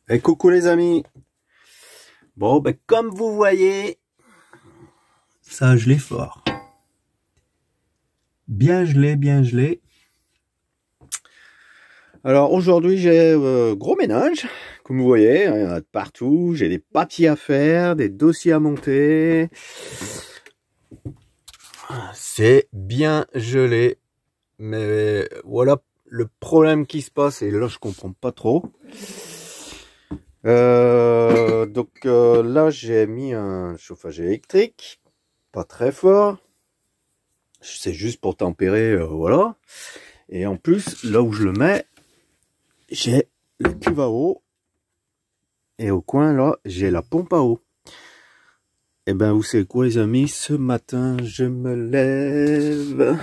Et coucou les amis. Bon, ben comme vous voyez, ça a gelé fort. Bien gelé, bien gelé. Alors aujourd'hui j'ai gros ménage, comme vous voyez, il y en a de partout. J'ai des papiers à faire, des dossiers à monter. C'est bien gelé, mais voilà le problème qui se passe, et là je comprends pas trop. Là j'ai mis un chauffage électrique, pas très fort, c'est juste pour tempérer, voilà. Et en plus là où je le mets, j'ai la cuve à eau, et au coin là j'ai la pompe à eau. Et ben vous savez quoi les amis, ce matin je me lève,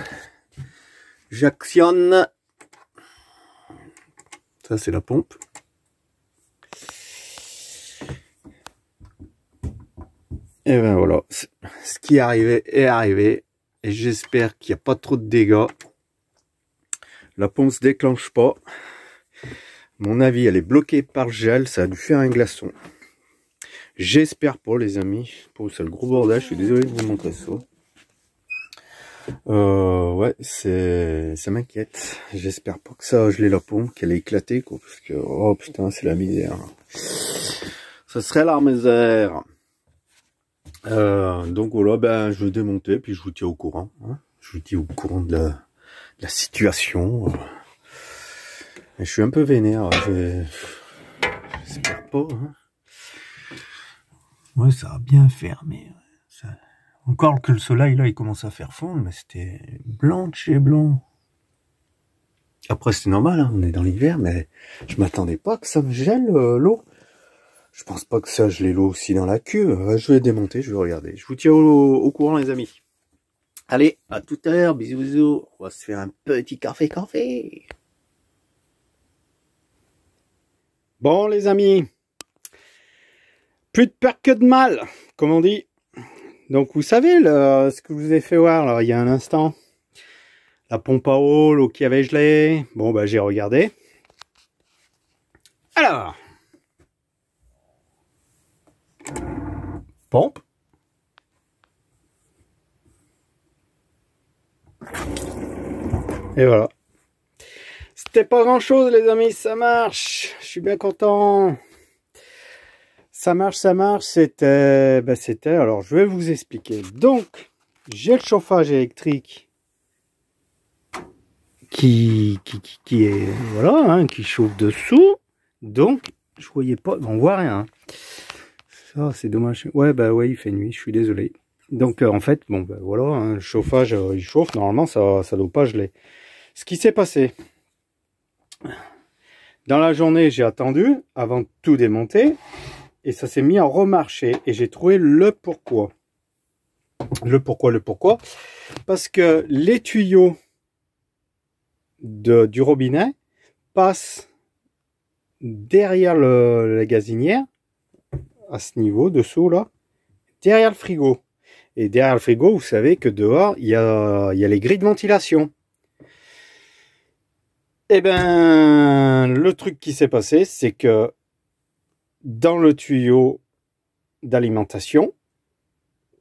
j'actionne, ça c'est la pompe. Et ben voilà, ce qui est arrivé, et j'espère qu'il n'y a pas trop de dégâts. La pompe se déclenche pas. À mon avis, elle est bloquée par le gel, ça a dû faire un glaçon. J'espère pas les amis, pour c'est le gros bordel, je suis désolé de vous montrer ça. Ouais, ça m'inquiète. J'espère pas que ça a gelé la pompe, qu'elle ait éclaté, quoi, parce que, oh putain, c'est la misère. Ça serait la misère. Donc voilà, ben je vais démonter, puis je vous tiens au courant. Hein. Je vous tiens au courant de la situation. Et je suis un peu vénère. J'espère pas. Hein. Ouais, ça a bien fermé. Ça... Encore que le soleil là, il commence à faire fondre, mais c'était blanc de chez blanc. Après c'est normal, hein, on est dans l'hiver, mais je m'attendais pas que ça me gèle l'eau. Je pense pas que ça gelé l'eau aussi dans la cuve. Je vais démonter, je vais regarder. Je vous tiens au courant les amis. Allez, à tout à l'heure, bisous bisous. On va se faire un petit café. Bon les amis, plus de peur que de mal, comme on dit. Donc vous savez ce que je vous ai fait voir là, il y a un instant. La pompe à eau, l'eau qui avait gelé. Bon bah j'ai regardé. Alors, pompe. Et voilà. C'était pas grand chose les amis, ça marche. Je suis bien content. Ça marche. C'était, alors je vais vous expliquer. Donc, j'ai le chauffage électrique qui est, voilà, hein, qui chauffe dessous. Donc, je voyais pas, on voit rien. Ça, c'est dommage. Ouais, bah ouais, il fait nuit, je suis désolé. Donc, en fait, bon, bah voilà, hein, le chauffage, il chauffe. Normalement, ça doit pas geler. Ce qui s'est passé, dans la journée, j'ai attendu avant de tout démonter. Et ça s'est mis à remarcher. Et j'ai trouvé le pourquoi. Le pourquoi. Parce que les tuyaux du robinet passent derrière la gazinière, à ce niveau, dessous là, derrière le frigo. Et derrière le frigo, vous savez que dehors, il y a les grilles de ventilation. Et ben, le truc qui s'est passé, c'est que dans le tuyau d'alimentation,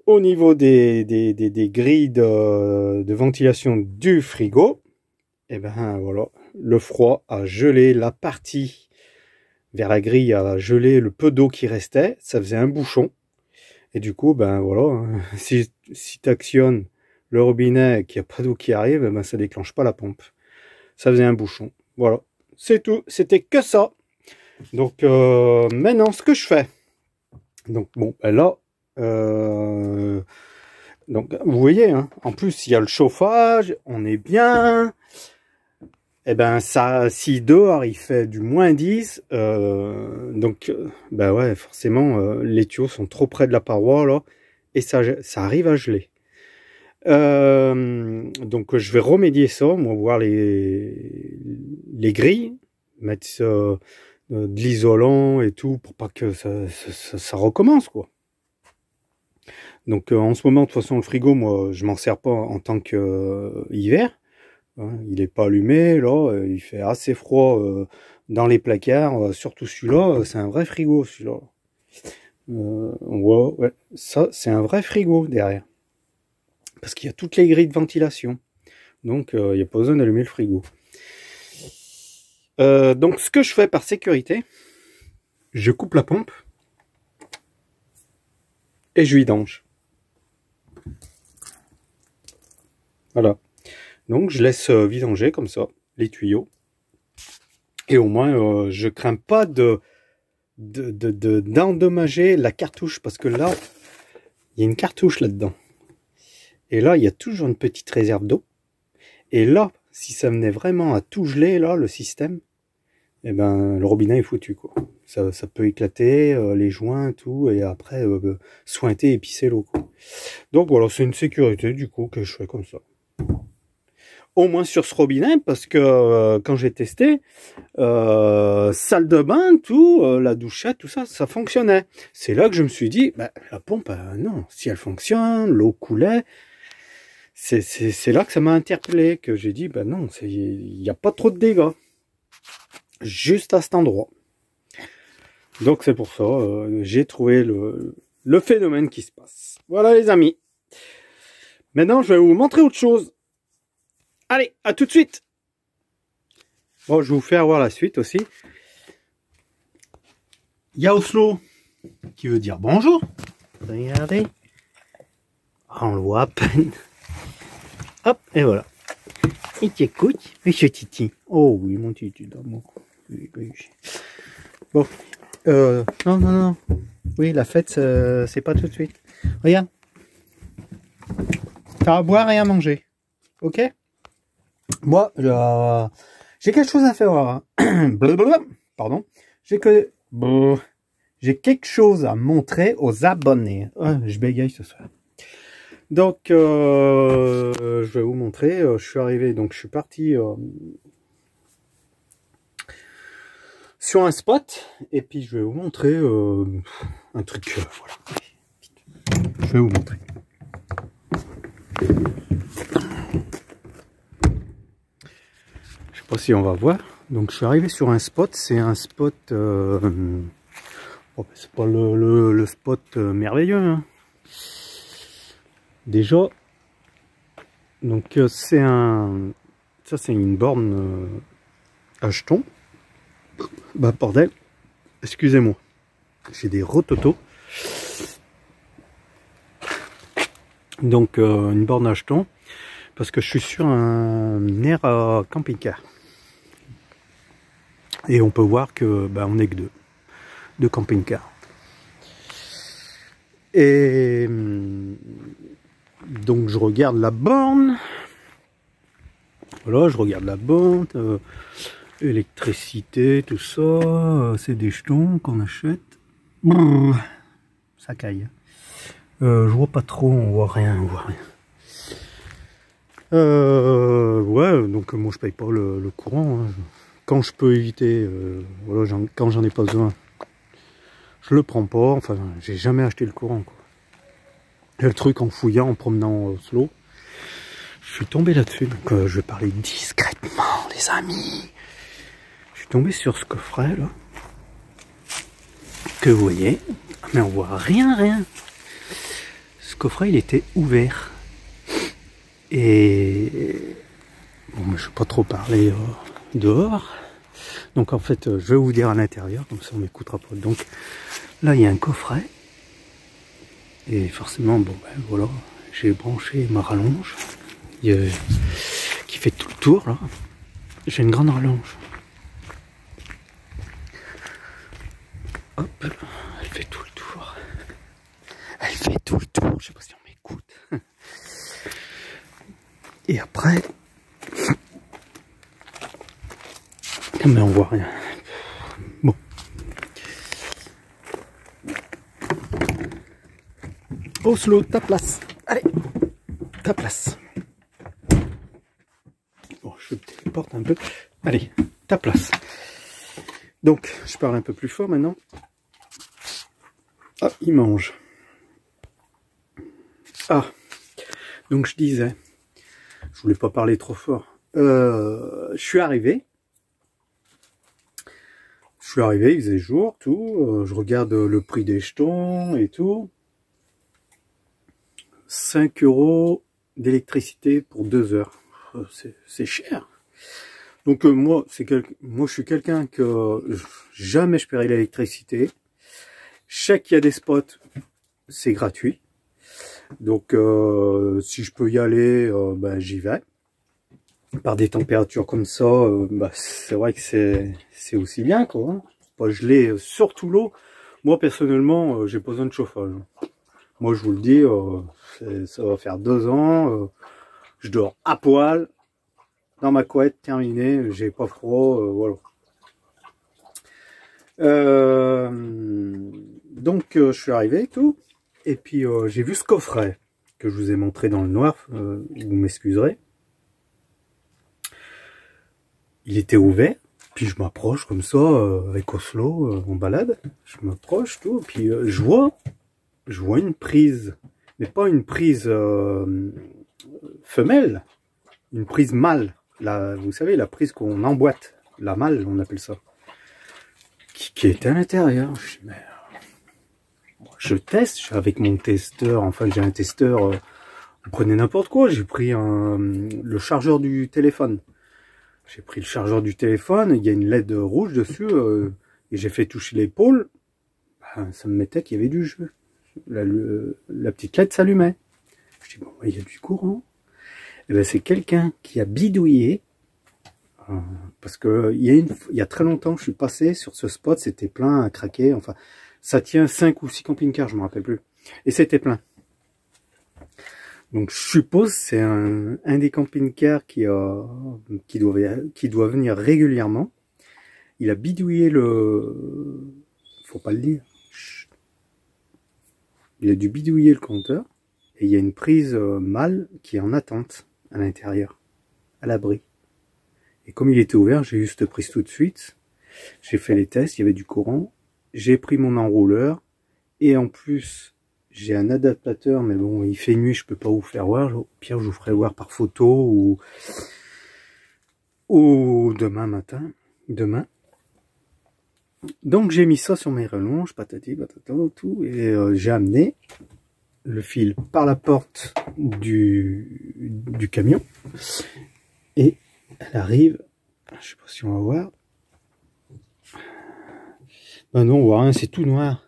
au niveau des grilles de ventilation du frigo, et ben voilà, le froid a gelé la partie vers la grille, a gelé le peu d'eau qui restait, ça faisait un bouchon. Et du coup, ben voilà, si tu actionnes le robinet et qu'il n'y a pas d'eau qui arrive, ben ça déclenche pas la pompe. Ça faisait un bouchon. Voilà, c'est tout. C'était que ça. Donc maintenant, ce que je fais. Donc bon, ben là, donc vous voyez, hein, en plus il y a le chauffage, on est bien. Et ben ça, si dehors il fait du -10, donc ben ouais, forcément les tuyaux sont trop près de la paroi là, et ça arrive à geler. Donc je vais remédier ça, moi, voir les grilles, mettre de l'isolant et tout pour pas que ça recommence quoi. Donc en ce moment de toute façon le frigo, moi je m'en sers pas en tant que hiver. Il est pas allumé là, il fait assez froid dans les placards, surtout celui-là, c'est un vrai frigo, celui-là. Ouais, ça, c'est un vrai frigo derrière. Parce qu'il y a toutes les grilles de ventilation. Donc, il n'y a pas besoin d'allumer le frigo. Donc, ce que je fais par sécurité, je coupe la pompe et je vidange. Voilà. Donc, je laisse vidanger comme ça, les tuyaux. Et au moins, je crains pas d'endommager la cartouche. Parce que là, il y a une cartouche là-dedans. Et là, il y a toujours une petite réserve d'eau. Et là, si ça venait vraiment à tout geler, là, le système, eh ben, le robinet est foutu, quoi. Ça peut éclater, les joints, tout, et après, sointer, épicer l'eau, quoi. Donc voilà, c'est une sécurité, du coup, que je fais comme ça. Au moins sur ce robinet, parce que quand j'ai testé, salle de bain, tout, la douchette, tout ça, ça fonctionnait. C'est là que je me suis dit, bah, la pompe, non, si elle fonctionne, l'eau coulait. C'est là que ça m'a interpellé, que j'ai dit, bah non, il n'y a pas trop de dégâts. Juste à cet endroit. Donc c'est pour ça, j'ai trouvé le phénomène qui se passe. Voilà les amis. Maintenant, je vais vous montrer autre chose. Allez, à tout de suite. Bon, je vais vous faire voir la suite aussi. Il y a Oslo qui veut dire bonjour. Regardez. On le voit à peine. Hop, et voilà. Il t'écoute, monsieur Titi. Oh oui, mon Titi d'amour. Oui. Bon. Non. Oui, la fête, c'est pas tout de suite. Regarde. T'as à boire et à manger. Ok? Moi, j'ai quelque chose à faire. Hein. Pardon. J'ai quelque chose à montrer aux abonnés. Je bégaye ce soir. Donc, je vais vous montrer. Je suis arrivé, donc je suis parti sur un spot. Et puis, je vais vous montrer un truc. Voilà. Je vais vous montrer. Je sais pas si on va voir. Donc, je suis arrivé sur un spot. C'est un spot... oh, c'est pas le spot merveilleux, hein. Déjà, donc c'est une borne à jetons. Bah bordel, excusez-moi, j'ai des rototos. Donc une borne à jetons, parce que je suis sur un air à camping-car. Et on peut voir que bah, on n'est que deux camping-cars. Et donc je regarde la borne. Voilà, je regarde la borne. Électricité, tout ça. C'est des jetons qu'on achète. Brrr, ça caille. Je vois pas trop, on voit rien, ouais, donc moi je paye pas le courant. Hein. Quand je peux éviter, voilà, quand j'en ai pas besoin, je le prends pas. Enfin, j'ai jamais acheté le courant, quoi. Et le truc en fouillant, en promenant Oslo, je suis tombé là-dessus. Donc je vais parler discrètement, les amis. Je suis tombé sur ce coffret là, que vous voyez, mais on voit rien. Ce coffret, il était ouvert. Et bon, mais je vais pas trop parler dehors. Donc en fait, je vais vous dire à l'intérieur, comme ça on m'écoutera pas. Donc là, il y a un coffret. Et forcément, bon ben voilà, j'ai branché ma rallonge qui fait tout le tour là. J'ai une grande rallonge. Hop, elle fait tout le tour. Elle fait tout le tour, je sais pas si on m'écoute. Et après, mais on voit rien. Bon. Oslo, ta place. Allez, ta place. Bon, je te téléporte un peu. Allez, ta place. Donc, je parle un peu plus fort maintenant. Ah, il mange. Ah, donc je disais, je voulais pas parler trop fort. Je suis arrivé. Je suis arrivé, il faisait jour, tout. Je regarde le prix des jetons et tout. 5 € d'électricité pour 2 heures. C'est cher. Donc moi, je suis quelqu'un que jamais je paierai l'électricité. Chaque qu'il y a des spots, c'est gratuit. Donc si je peux y aller, ben, j'y vais. Par des températures comme ça, bah, c'est vrai que c'est aussi bien, quoi. Hein. Pas geler, surtout l'eau. Moi personnellement, j'ai pas besoin de chauffage. Moi je vous le dis, ça va faire 2 ans, je dors à poil, dans ma couette, terminé, j'ai pas froid, voilà. Donc je suis arrivé et tout, et puis j'ai vu ce coffret que je vous ai montré dans le noir, vous m'excuserez. Il était ouvert, puis je m'approche comme ça, avec Oslo, en balade, je m'approche, tout, puis je vois une prise, mais pas une prise femelle, une prise mâle, vous savez, la prise qu'on emboîte, la mâle, on appelle ça, qui était à l'intérieur. Je teste, avec mon testeur, enfin j'ai un testeur, vous prenez n'importe quoi, j'ai pris le chargeur du téléphone. J'ai pris le chargeur du téléphone, il y a une LED rouge dessus, et j'ai fait toucher l'épaule, ben, ça me mettait qu'il y avait du jeu. La petite LED s'allumait. Je dis, bon, il y a du courant. Et ben, c'est quelqu'un qui a bidouillé, parce que il y a très longtemps, je suis passé sur ce spot, c'était plein à craquer, enfin, ça tient 5 ou 6 camping-cars, je me rappelle plus. Et c'était plein. Donc je suppose c'est un des camping-cars qui doit venir régulièrement. Il a bidouillé faut pas le dire. Chut. Il a dû bidouiller le compteur. Et il y a une prise mâle qui est en attente à l'intérieur, à l'abri. Et comme il était ouvert, j'ai eu cette prise tout de suite. J'ai fait les tests, il y avait du courant. J'ai pris mon enrouleur. Et en plus, j'ai un adaptateur, mais bon, il fait nuit, je peux pas vous faire voir. Au pire, je vous ferai voir par photo ou demain matin. Demain. Donc, j'ai mis ça sur mes rallonges, patati, patata, tout. Et j'ai amené le fil par la porte du camion. Et elle arrive, je sais pas si on va voir. Ben non, on voit rien, c'est tout noir.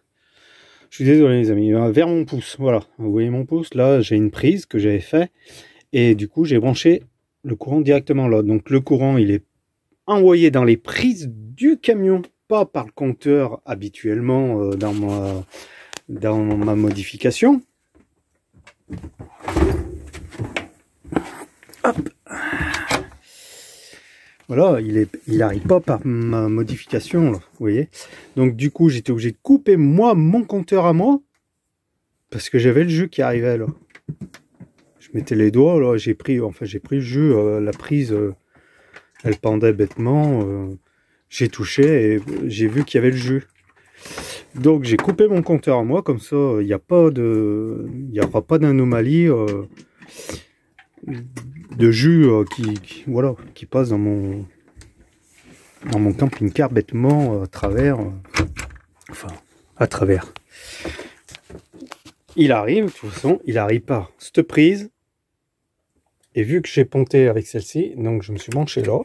Je suis désolé les amis, vers mon pouce, voilà, vous voyez mon pouce, là j'ai une prise que j'avais fait, et du coup j'ai branché le courant directement là, donc le courant il est envoyé dans les prises du camion, pas par le compteur habituellement dans ma modification. Hop. Voilà, il n'arrive pas par ma modification, là, vous voyez. Donc du coup, j'étais obligé de couper moi mon compteur à moi, parce que j'avais le jus qui arrivait là. Je mettais les doigts là, j'ai pris le jus, la prise, elle pendait bêtement. J'ai touché et j'ai vu qu'il y avait le jus. Donc j'ai coupé mon compteur à moi, comme ça, il n'y aura pas d'anomalie. De jus qui passe dans mon camping-car bêtement à travers, il arrive, de toute façon il arrive par cette prise, et vu que j'ai ponté avec celle-ci, donc je me suis branché là,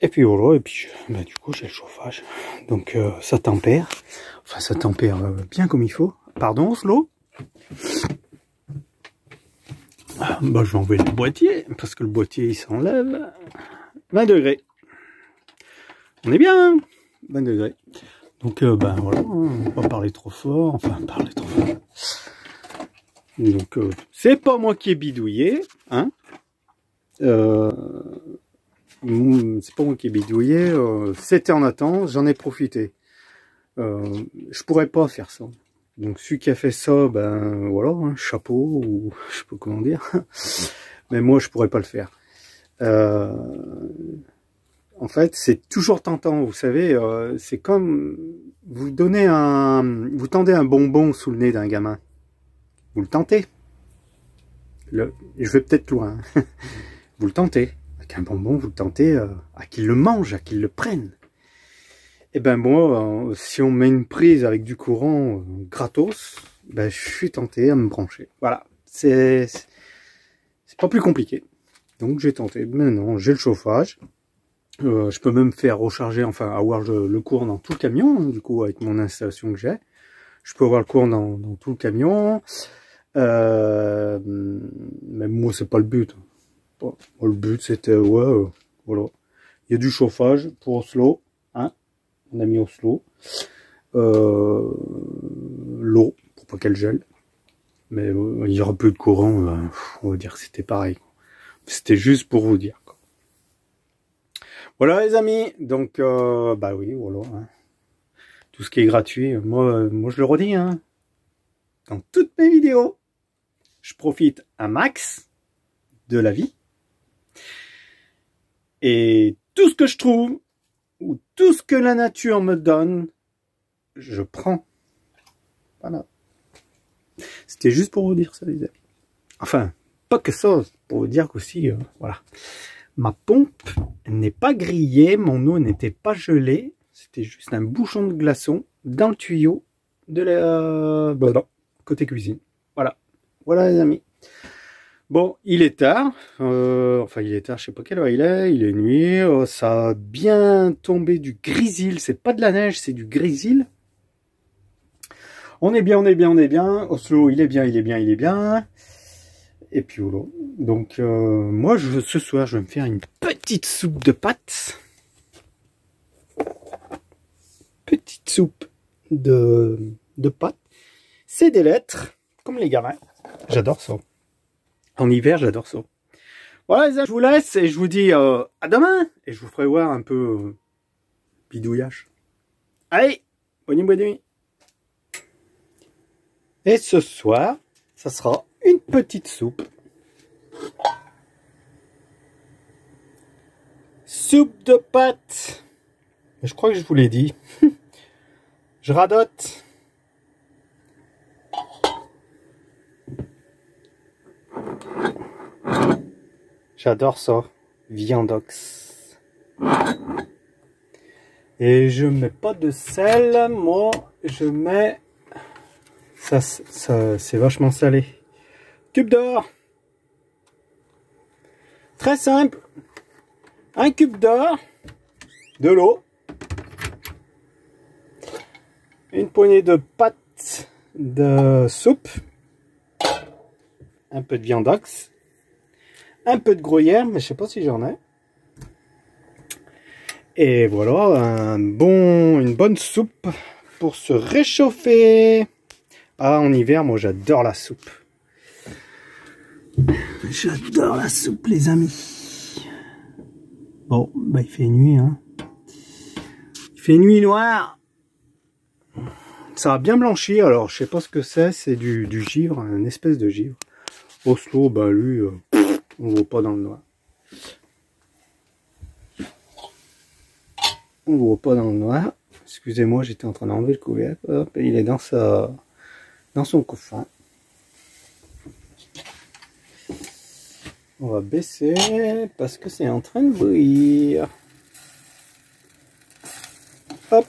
et puis voilà, et puis bah, du coup j'ai le chauffage, donc ça tempère, bien comme il faut. Pardon Oslo. Bah, je vais enlever le boîtier, parce que le boîtier il s'enlève. 20 degrés. On est bien, 20 degrés. Donc, ben voilà, on va pas parler trop fort, Donc, c'est pas moi qui ai bidouillé, hein. C'est pas moi qui ai bidouillé, c'était en attente, j'en ai profité. Je pourrais pas faire ça. Donc celui qui a fait ça, ben voilà, hein, chapeau, ou je sais pas comment dire. Mais moi je pourrais pas le faire. En fait, c'est toujours tentant, vous savez, c'est comme vous tendez un bonbon sous le nez d'un gamin. Vous le tentez. Je vais peut-être loin. Vous le tentez. Avec un bonbon, vous le tentez à qu'il le mange, à qu'il le prenne. Et ben moi, si on met une prise avec du courant gratos, ben je suis tenté à me brancher. Voilà, c'est pas plus compliqué. Donc j'ai tenté. Maintenant j'ai le chauffage. Je peux même faire recharger, enfin avoir le courant dans tout le camion, hein, du coup avec mon installation que j'ai. Je peux avoir le courant dans tout le camion. Même moi c'est pas le but. Bon, le but c'était voilà. Il y a du chauffage pour Oslo, hein. On a mis Oslo. L'eau pour pas qu'elle gèle. Mais il y aura plus de courant, on va dire que c'était pareil. C'était juste pour vous dire. Quoi. Voilà les amis, donc bah oui, voilà. Hein. Tout ce qui est gratuit, moi je le redis, hein. Dans toutes mes vidéos, je profite un max de la vie. Et tout ce que je trouve, ou tout ce que la nature me donne, je prends. Voilà. C'était juste pour vous dire ça, les amis. Enfin, pas que ça, pour vous dire qu'aussi, voilà. Ma pompe n'est pas grillée, mon eau n'était pas gelée. C'était juste un bouchon de glaçon dans le tuyau de la... côté cuisine. Voilà. Voilà, les amis. Bon, il est tard. Enfin, il est tard, je sais pas quelle heure il est nuit. Ça a bien tombé du grésil. C'est pas de la neige, c'est du grésil. On est bien, on est bien, on est bien. Oslo, il est bien, il est bien, il est bien. Et puis voilà. Donc, moi, ce soir, je vais me faire une petite soupe de pâtes. Petite soupe de pâtes. C'est des lettres, comme les gamins. J'adore ça. En hiver, j'adore ça. Voilà, les amis, je vous laisse et je vous dis à demain. Et je vous ferai voir un peu bidouillage. Allez, bonne nuit. Et ce soir, ça sera une petite soupe. Soupe de pâtes. Je crois que je vous l'ai dit. Je radote. J'adore ça. Viandox. Et je mets pas de sel. Moi, je mets... Ça c'est vachement salé. Cube d'or. Très simple. Un cube d'or. De l'eau. Une poignée de pâtes de soupe. Un peu de viandox. Un peu de gruyère, mais je sais pas si j'en ai. Et voilà, une bonne soupe pour se réchauffer. Ah, en hiver, moi j'adore la soupe. J'adore la soupe, les amis. Bon, bah il fait nuit, hein. Il fait nuit noire. Ça a bien blanchi, alors je sais pas ce que c'est du givre, une espèce de givre. Oslo, bah lui, on ne voit pas dans le noir. On ne voit pas dans le noir. Excusez-moi, j'étais en train d'enlever le couvercle. Hop, il est dans son coffin. On va baisser parce que c'est en train de bouillir. Hop.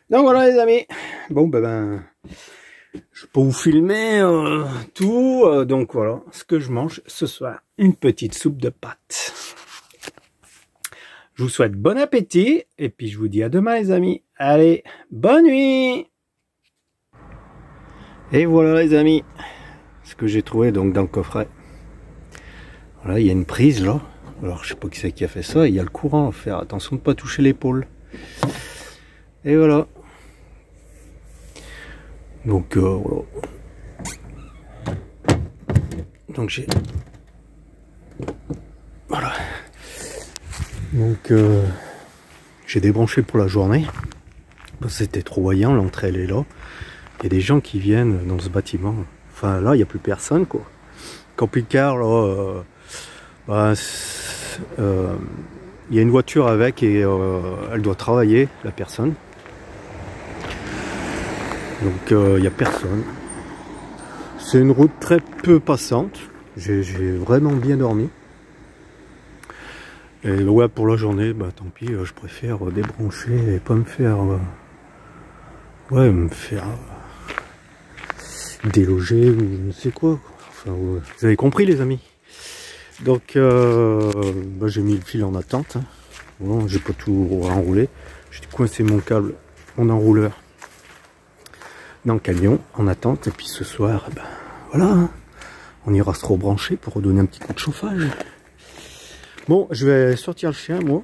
Donc voilà les amis. Bon ben je peux vous filmer tout. Donc voilà ce que je mange ce soir. Une petite soupe de pâtes. Je vous souhaite bon appétit et puis je vous dis à demain les amis. Allez, bonne nuit. Et voilà les amis, ce que j'ai trouvé donc dans le coffret. Voilà, il y a une prise là. Alors je sais pas qui c'est qui a fait ça. Il y a le courant à faire. Attention de ne pas toucher l'épaule. Et voilà. Donc voilà. Donc j'ai... Voilà. Donc j'ai débranché pour la journée. Parce que c'était trop voyant, l'entrée elle est là. Il y a des gens qui viennent dans ce bâtiment. Enfin là, il n'y a plus personne quoi. Camping-car là, il y a une voiture avec et elle doit travailler, la personne. Donc il n'y a personne. C'est une route très peu passante. J'ai vraiment bien dormi. Et ouais, pour la journée, bah tant pis, je préfère débrancher et pas me faire... ouais, me faire déloger ou je ne sais quoi. Enfin, ouais. Vous avez compris les amis. Donc, bah, j'ai mis le fil en attente. Hein. Bon, j'ai pas tout enroulé. J'ai coincé mon câble, mon enrouleur dans le camion en attente. Et puis ce soir, ben, voilà, hein. On ira se rebrancher pour redonner un petit coup de chauffage. Bon, je vais sortir le chien, moi.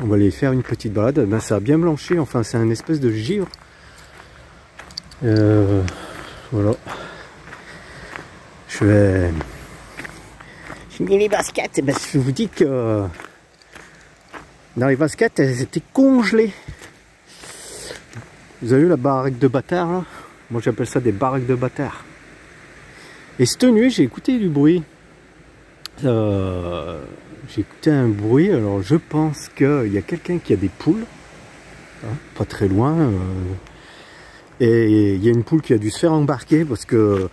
On va aller faire une petite balade. Ben, ça a bien blanchi. Enfin, c'est un espèce de givre. Voilà. Je vais... J'ai mis les baskets. Ben, je vous dis que dans les baskets, elles étaient congelées. Vous avez vu la baraque de bâtard là? Moi, j'appelle ça des baraques de bâtard. Et cette nuit, j'ai écouté du bruit. J'ai écouté un bruit. Alors, je pense qu'il y a quelqu'un qui a des poules. Hein, pas très loin. Et il y a une poule qui a dû se faire embarquer parce que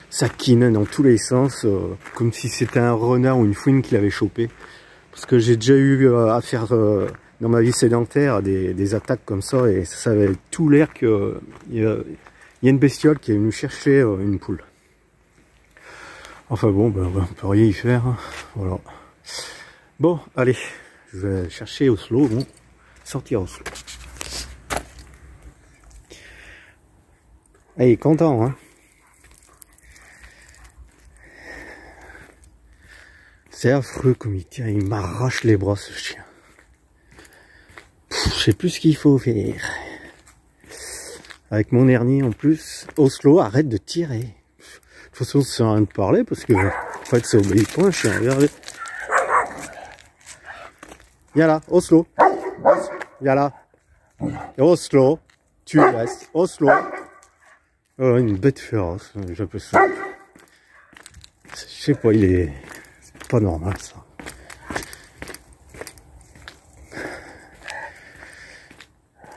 ça quine dans tous les sens, comme si c'était un renard ou une fouine qui l'avait chopé. Parce que j'ai déjà eu à faire dans ma vie sédentaire des attaques comme ça et ça avait tout l'air que il y a une bestiole qui est venue chercher une poule. Enfin bon, ben, on peut rien y faire. Hein. Voilà. Bon, allez, je vais chercher Oslo, bon, sortir Oslo. Ah, il est content, hein. C'est affreux comme il tient, il m'arrache les bras ce chien. Je sais plus ce qu'il faut faire. Avec mon hernie en plus, Oslo arrête de tirer. De toute façon, ça sert à rien de parler parce que en fait, ça obéit pas un chien. Regardez. Viens là, Oslo. Viens là. Oslo. Tu restes. Oslo. Oh, une bête féroce, j'appelle ça. Je sais pas, il est... C'est pas normal ça.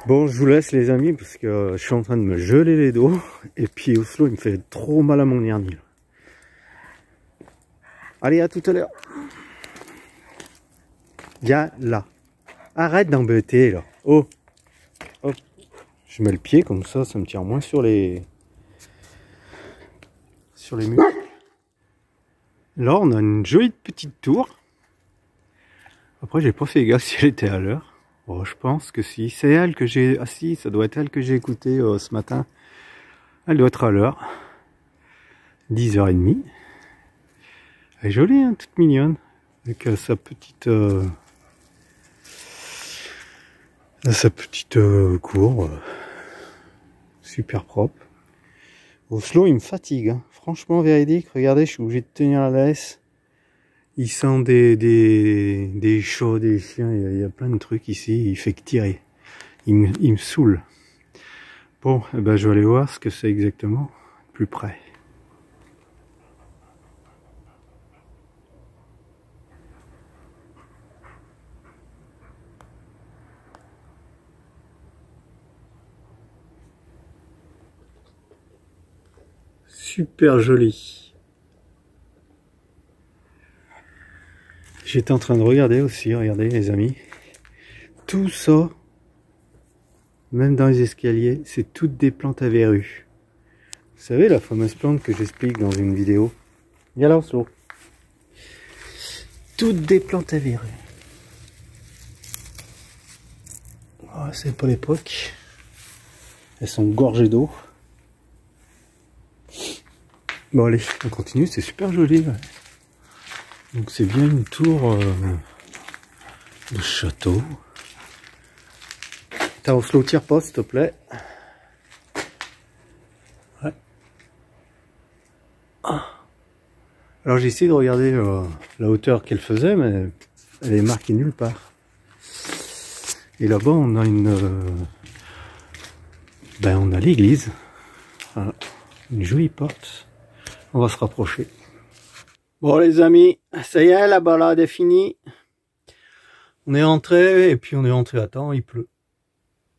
Bon, je vous laisse les amis parce que je suis en train de me geler les dos. Et puis Oslo, il me fait trop mal à mon hernie. Allez, à tout à l'heure. Viens là. Arrête d'embêter là. Oh. Hop. Je mets le pied comme ça, ça me tire moins sur les muscles. Là, on a une jolie petite tour. Après, j'ai pas fait gaffe si elle était à l'heure. Bon, je pense que si. C'est elle que j'ai... Ah si, ça doit être elle que j'ai écoutée ce matin. Elle doit être à l'heure. 10h30. Elle est jolie, hein, toute mignonne. Avec sa petite... cour. Super propre. Oslo, il me fatigue. Hein. Franchement, véridique. Regardez, je suis obligé de tenir la laisse. Il sent des chats, des chiens. Il y a plein de trucs ici. Il fait que tirer. Il me saoule. Bon, eh ben, je vais aller voir ce que c'est exactement. Plus près. Super joli. J'étais en train de regarder aussi, regardez les amis. Tout ça, même dans les escaliers, c'est toutes des plantes à verrues. Vous savez la fameuse plante que j'explique dans une vidéo. Viens là, Oslo. Toutes des plantes à verrues. Oh, c'est pas l'époque. Elles sont gorgées d'eau. Bon allez, on continue, c'est super joli. Ouais. Donc c'est bien une tour de château. T'as Oslo, tire pas s'il te plaît. Ouais. Ah. Alors j'ai essayé de regarder la hauteur qu'elle faisait, mais elle est marquée nulle part. Et là-bas on a on a l'église. Voilà. Une jolie porte. On va se rapprocher. Bon les amis, ça y est, la balade est finie. On est rentré et puis on est rentré à temps, il pleut.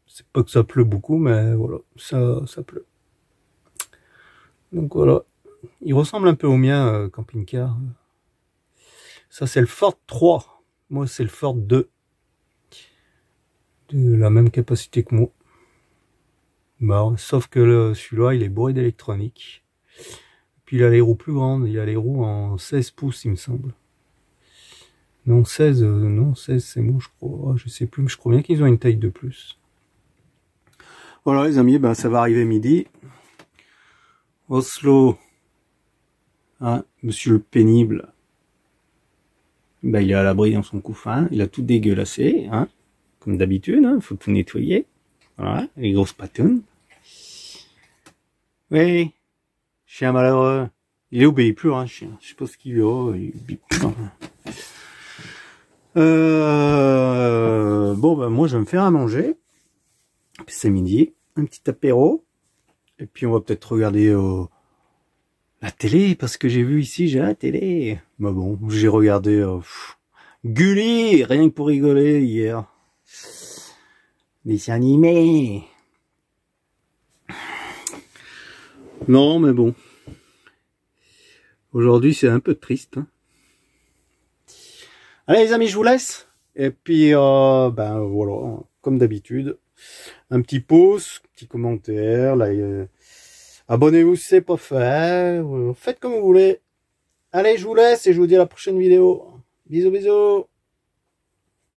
C'est pas que ça pleut beaucoup, mais voilà, ça pleut. Donc voilà, Il ressemble un peu au mien, camping-car. Ça, c'est le Ford 3. Moi, c'est le Ford 2. De la même capacité que moi. Bon, sauf que celui-là, il est bourré d'électronique. Puis il a les roues plus grandes. Il a les roues en 16 pouces, il me semble. Non, 16, non, 16, c'est bon, je crois. Oh, je sais plus, mais je crois bien qu'ils ont une taille de plus. Voilà, les amis, ben, ça va arriver midi. Oslo. Hein, monsieur le pénible. Ben, il est à l'abri dans son couffin. Il a tout dégueulassé, hein. Comme d'habitude, hein, faut tout nettoyer. Voilà, les grosses patounes. Oui, chien malheureux. Il obéit plus, hein, chien. Je sais pas ce qu'il veut, il obéit plus. Bon, ben, moi, je vais me faire à manger. Puis c'est midi, un petit apéro. Et puis, on va peut-être regarder la télé, parce que j'ai vu ici, j'ai la télé. Bah bon, j'ai regardé Gulli, rien que pour rigoler, hier. Dessin animé. Non, mais bon. Aujourd'hui, c'est un peu triste. Hein. Allez, les amis, je vous laisse. Et puis, ben voilà, comme d'habitude, un petit pouce, petit commentaire, là, abonnez-vous si c'est pas fait, faites comme vous voulez. Allez, je vous laisse et je vous dis à la prochaine vidéo. Bisous, bisous.